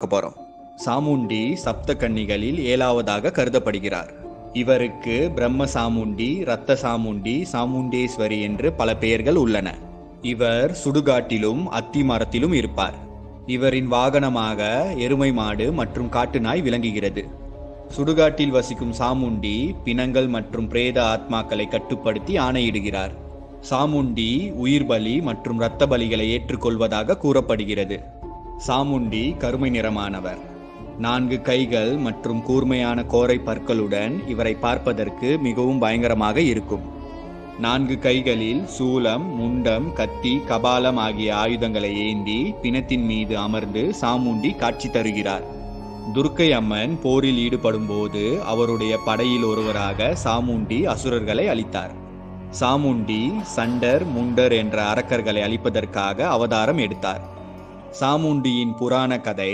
பார்க்க போறோம். சாமுண்டி சப்த கன்னிகளில் 7வதாக கருதப்படுகிறார். இவருக்கு பிரம்ம சாமுண்டி, ரத்த சாமுண்டி, சாமுண்டேஸ்வரி என்று பல பெயர்கள் உள்ளன. இவர் சுடுகாட்டிலும் அத்தி மரத்திலும் இருப்பார். இவரின் வாகனமாக எருமை மாடு மற்றும் காட்டு நாய் விளங்குகிறது. சுடுகாட்டில் வசிக்கும் சாமுண்டி பிணங்கள் மற்றும் பிரேத ஆத்மாக்களை கட்டுப்படுத்தி ஆணையிடுகிறார். சாமுண்டி உயிர் பலி மற்றும் இரத்த பலிகளை ஏற்றுக்கொள்வதாக கூறப்படுகிறது. சாமுண்டி கருமை நிறமானவர். 4 கைகள் மற்றும் கூர்மையான கோரை பற்களுடன் இவரை பார்ப்பதற்கு மிகவும் பயங்கரமாக இருக்கும். 4 கைகளில் சூலம், முண்டம், கத்தி, கபாலம் ஆகிய ஆயுதங்களை ஏந்தி பிணத்தின் மீது அமர்ந்து சாமுண்டி காட்சி தருகிறார். துர்க்கை அம்மன் போரில் ஈடுபடும் போது அவருடைய படையில் ஒருவராக சாமுண்டி அசுரர்களை அழித்தார். சாமுண்டி சண்டர், முண்டர் என்ற அரக்கர்களை அழிப்பதற்காக அவதாரம் எடுத்தார். சாமுண்டியின் புராண கதை